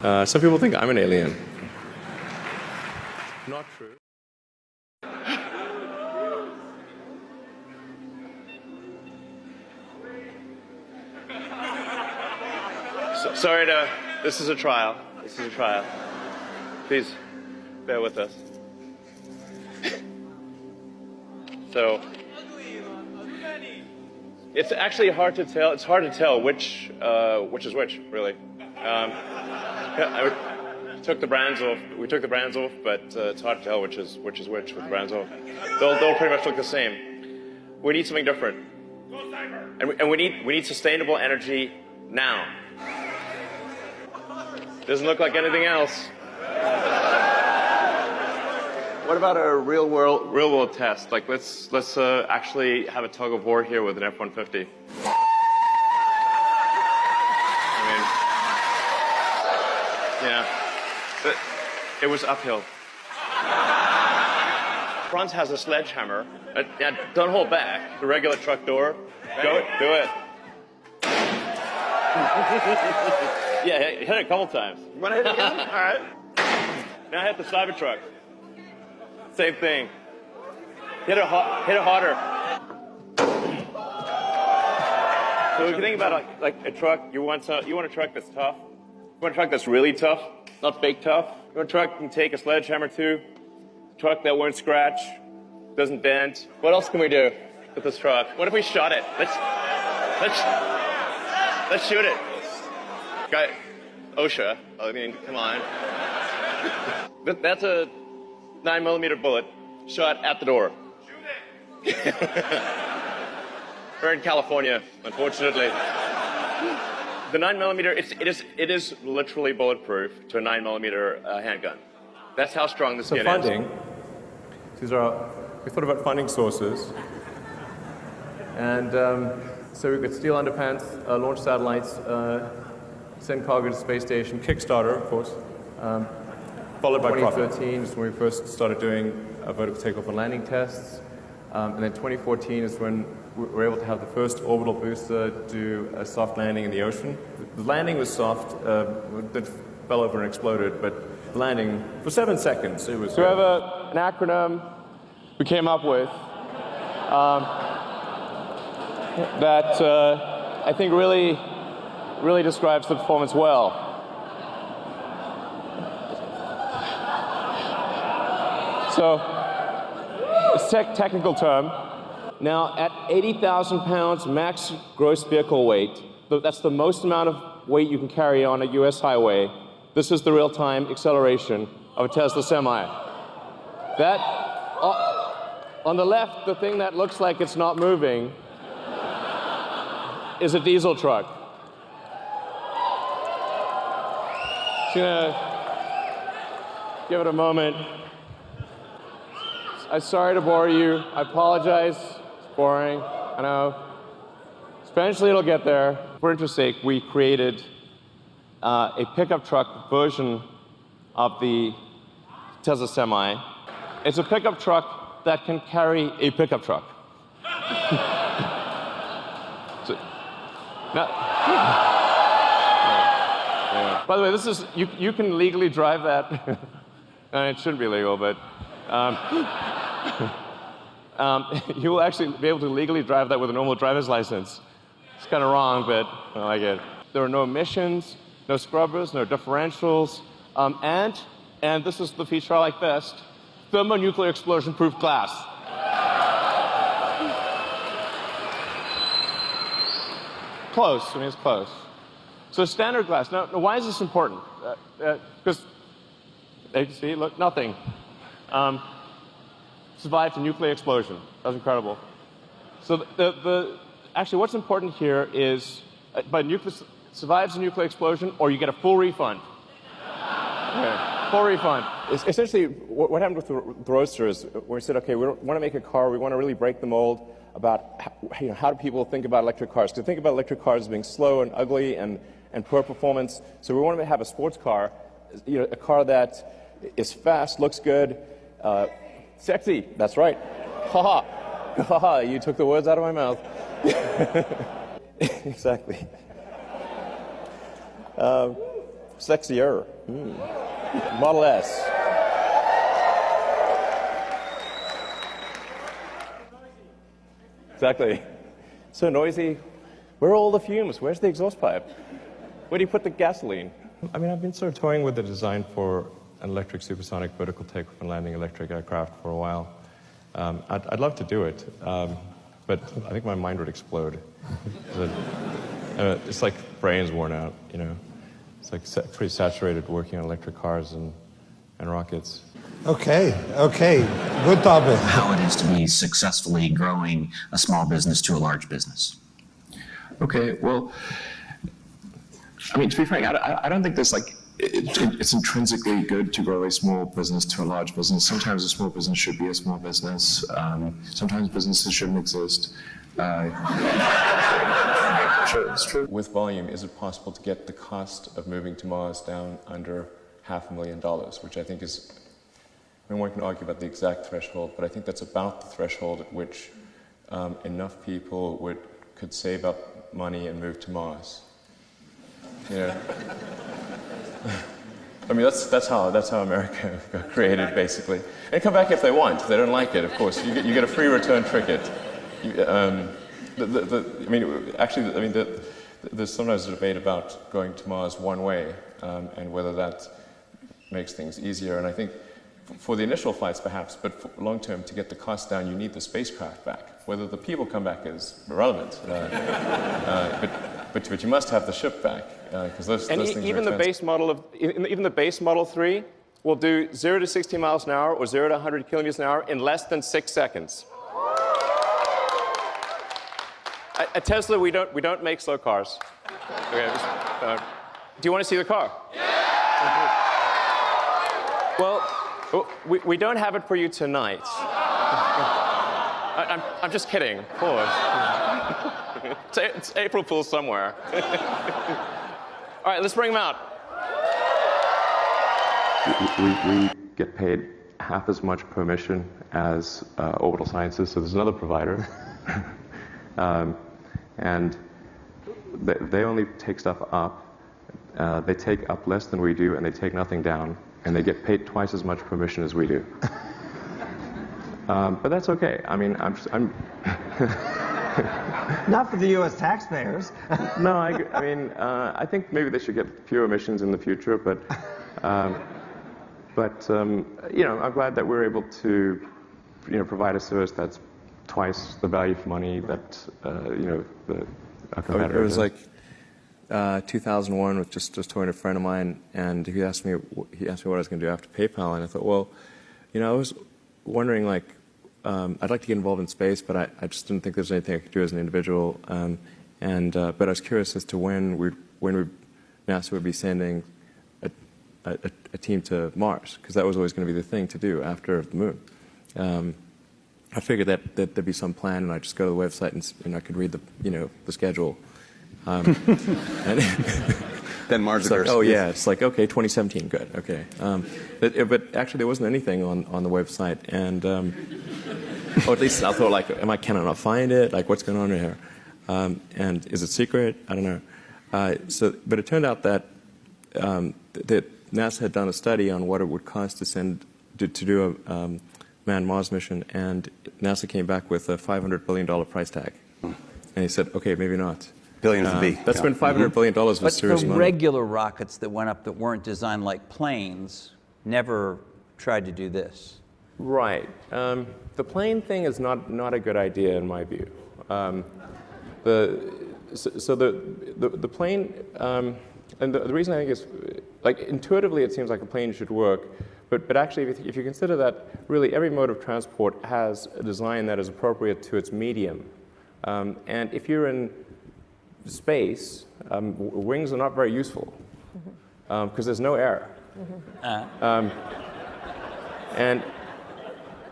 Some people think I'm an alien. Not true. Sorry to. This is a trial. This is a trial. Please bear with us. So, it's actually hard to tell. It's hard to tell which is which, really. We took the brands off, but it's hard to tell which is which with the brands off. They'll pretty much look the same. We need something different, and we need sustainable energy now. Doesn't look like anything else. What about a real world test? Like let's actually have a tug of war here with an F-150. But it was uphill. Front has a sledgehammer. Don't hold back. The regular truck door. Go, do it. Yeah, hit it a couple times. You want to hit it again? All right. Now hit the Cybertruck. Same thing. Hit it harder. So if you think about like a truck, you want a truck that's tough. You want a truck that's really tough, not fake tough. You want a truck you can take a sledgehammer to. A truck that won't scratch, doesn't bend. What else can we do with this truck? What if we shot it? Let's shoot it. Guy, OSHA. I mean, come on. That's a 9mm bullet shot at the door. Shoot it. We're in California, unfortunately. The 9mm, it is literally bulletproof to a 9mm handgun. That's how strong the skin funding, is. We thought about funding sources. And so we could steal underpants, launch satellites, send cargo to the space station, Kickstarter, of course. Followed by 2013 is when we first started doing vertical takeoff and landing tests. And then 2014 is when we were able to have the first orbital booster do a soft landing in the ocean. The landing was soft, it fell over and exploded, but the landing, for 7 seconds, it was... So we have an acronym we came up with that I think really describes the performance well. So, it's a technical term. Now, at 80,000 pounds max gross vehicle weight, that's the most amount of weight you can carry on a US highway. This is the real-time acceleration of a Tesla Semi. That, on the left, the thing that looks like it's not moving is a diesel truck. Just gonna give it a moment. I'm sorry to bore you. I apologize. It's boring. I know. Eventually it'll get there. For interest's sake, we created a pickup truck version of the Tesla Semi. It's a pickup truck that can carry a pickup truck. By the way, this is you can legally drive that. It shouldn't be legal, but you will actually be able to legally drive that with a normal driver's license. It's kind of wrong, but I like it. There are no emissions, no scrubbers, no differentials, and this is the feature I like best: thermonuclear explosion-proof glass. Close. I mean, it's close. So standard glass. Now why is this important? Because, you see, look, nothing. Survived a nuclear explosion. That was incredible. So actually, what's important here is, survives a nuclear explosion, or you get a full refund. Okay. Full refund. Essentially, what happened with the Roadster is we said, okay, we want to make a car, we want to really break the mold about how do people think about electric cars. Because they think about electric cars as being slow and ugly and poor performance. So we wanted to have a sports car, a car that is fast, looks good, sexy. That's right. Ha ha. You took the words out of my mouth. Exactly. Sexier. Model S. Exactly. So noisy. Where are all the fumes? Where's the exhaust pipe? Where do you put the gasoline? I mean, I've been sort of toying with the design for an electric supersonic vertical takeoff and landing electric aircraft for a while. I'd love to do it, but I think my mind would explode. It's like brain's worn out, you know. It's like pretty saturated working on electric cars and rockets. Okay, good topic. How it is to be successfully growing a small business to a large business. Okay, well, I mean, to be frank, I don't think there's like, it's intrinsically good to grow a small business to a large business. Sometimes a small business should be a small business. Sometimes businesses shouldn't exist. Sure, it's true. With volume, is it possible to get the cost of moving to Mars down under $500,000, which I think is, I mean, one can argue about the exact threshold, but I think that's about the threshold at which enough people could save up money and move to Mars. You know? I mean, that's how America got created, basically. And come back if they want. If they don't like it, of course, you get a free return ticket. There's sometimes a debate about going to Mars one way and whether that makes things easier. And I think for the initial flights, perhaps, but for long term, to get the cost down, you need the spacecraft back. Whether the people come back is irrelevant. But you must have the ship back because those things even are the base model even the base Model 3 will do 0 to 60 miles an hour or 0 to 100 kilometers an hour in less than 6 seconds. At Tesla, we don't make slow cars. Okay, do you want to see the car? Yeah! Well, we don't have it for you tonight. I'm just kidding, of course. It's April Fool's somewhere. All right, let's bring him out. We get paid half as much per mission as Orbital Sciences, so there's another provider. And they only take stuff up. They take up less than we do, and they take nothing down. And they get paid twice as much per mission as we do. But that's okay. I mean, I'm Not for the U.S. taxpayers. No, I think maybe they should get fewer missions in the future, but you know, I'm glad that we're able to, you know, provide a service that's twice the value for money that you know our competitor. It was like 2001 with just talking to a friend of mine, and he asked me what I was going to do after PayPal, and I thought, well, you know, I was wondering, like, I'd like to get involved in space, but I just didn't think there's anything I could do as an individual, but I was curious as to when NASA would be sending a team to Mars, because that was always going to be the thing to do after the moon. I figured that there'd be some plan, and I'd just go to the website and I could read the schedule. Then Mars it's like, oh yeah, it's like, okay, 2017, good, okay. But actually there wasn't anything on the website, and or at least I thought, like, can I not find it? Like, what's going on here? And is it secret? I don't know. But it turned out that that NASA had done a study on what it would cost to do a manned Mars mission, and NASA came back with a $500 billion price tag. And he said, okay, maybe not. Billions of B. That's been $500 billion was But serious the money. regular rockets that went up that weren't designed like planes never tried to do this. Right. The plane thing is not a good idea in my view. The plane, and the reason I think is, like, intuitively it seems like a plane should work, but actually if you consider that really every mode of transport has a design that is appropriate to its medium, and if you're in space, wings are not very useful because there's no air. And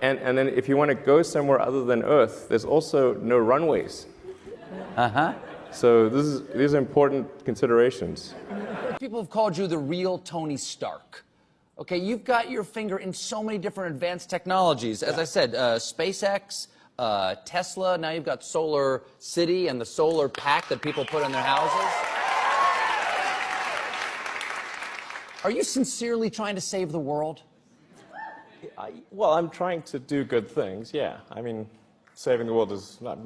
then if you want to go somewhere other than Earth, there's also no runways. So these are important considerations. People have called you the real Tony Stark. Okay, you've got your finger in so many different advanced technologies. As I said, SpaceX, Tesla, now you've got Solar City and the solar pack that people put in their houses. Are you sincerely trying to save the world? Well, I'm trying to do good things, yeah. I mean, saving the world is not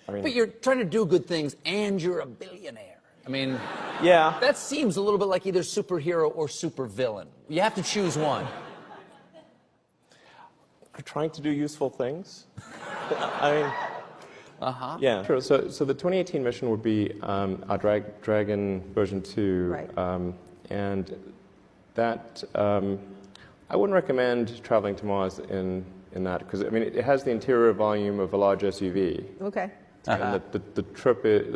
I mean... But you're trying to do good things and you're a billionaire. I mean, yeah. That seems a little bit like either superhero or supervillain. You have to choose one. I'm trying to do useful things. I mean... Yeah, sure. So the 2018 mission would be our Dragon version 2. Right. And that... I wouldn't recommend traveling to Mars in that, because, I mean, it has the interior volume of a large SUV. Okay. And the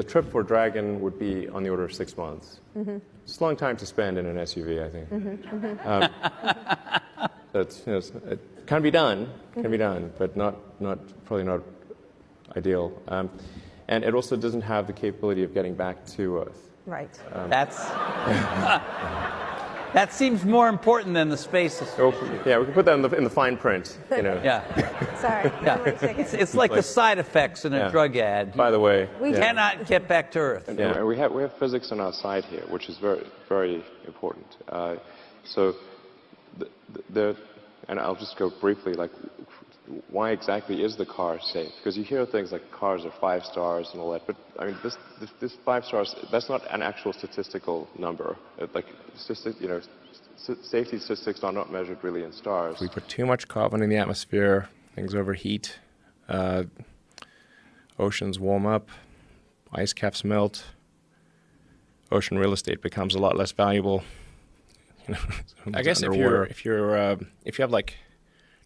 trip for Dragon would be on the order of 6 months. It's a long time to spend in an SUV, I think. That's, it can be done, but probably not ideal. And it also doesn't have the capability of getting back to Earth. Right. That seems more important than the space. Yeah, we can put that in the fine print, you know. Yeah. Sorry. Yeah. It's like the side effects in a drug ad. By the way, We cannot get back to Earth. Yeah, and we have physics on our side here, which is very, very important. So, and I'll just go briefly, like, why exactly is the car safe? Because you hear things like cars are 5 stars and all that, but I mean, this 5 stars, that's not an actual statistical number. Like, safety statistics are not measured really in stars. We put too much carbon in the atmosphere, things overheat, oceans warm up, ice caps melt, ocean real estate becomes a lot less valuable. You know, I guess if you have like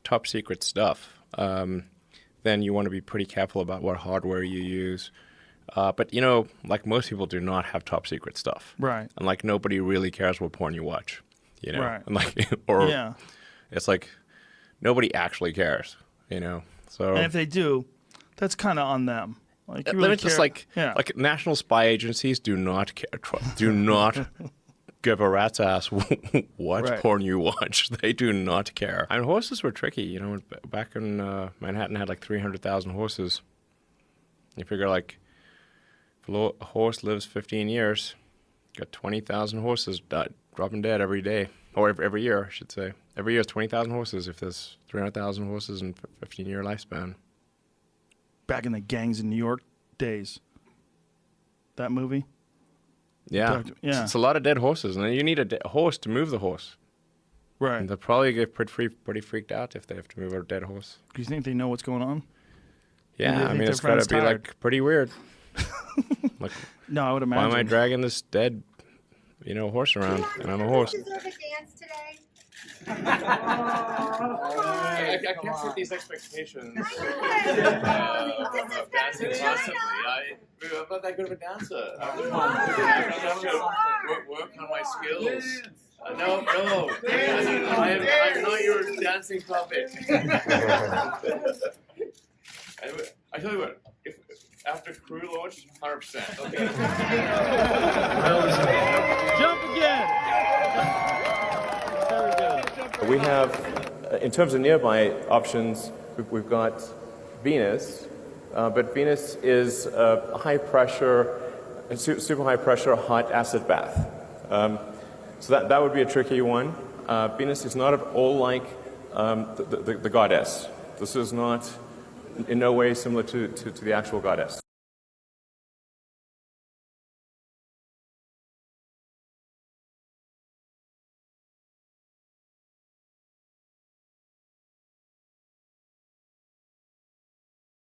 top secret stuff, then you want to be pretty careful about what hardware you use. But, you know, like most people do not have top secret stuff. Right. And, like, nobody really cares what porn you watch, you know? Right. And, like, or yeah. It's like nobody actually cares, you know? So. And if they do, that's kind of on them. Like, you really just care. like national spy agencies do not care, do not give a rat's ass what porn you watch. They do not care. I mean, horses were tricky, you know. Back in Manhattan had like 300,000 horses. You figure, like, if a horse lives 15 years, you got 20,000 horses dropping dead every day. Or every year, I should say. Every year is 20,000 horses if there's 300,000 horses in 15-year lifespan. Back in the Gangs in New York days. That movie? Yeah. It's a lot of dead horses, and then you need a horse to move the horse. Right. And they'll probably get pretty freaked out if they have to move a dead horse. Do you think they know what's going on? Yeah, I mean, it's got to be, like, pretty weird. Like, no, I would imagine. Why am I dragging this dead, you know, horse around? And I'm a horse. I can't set these expectations. Dancing constantly. I'm not that good of a dancer. I'm work on my skills. No. I'm not your dancing puppet. I tell you what, after crew launch, 100%. Okay. Jump again. We have, in terms of nearby options, we've got Venus, but Venus is a high pressure, super high pressure hot acid bath. So that would be a tricky one. Venus is not at all like the goddess. This is not in no way similar to the actual goddess.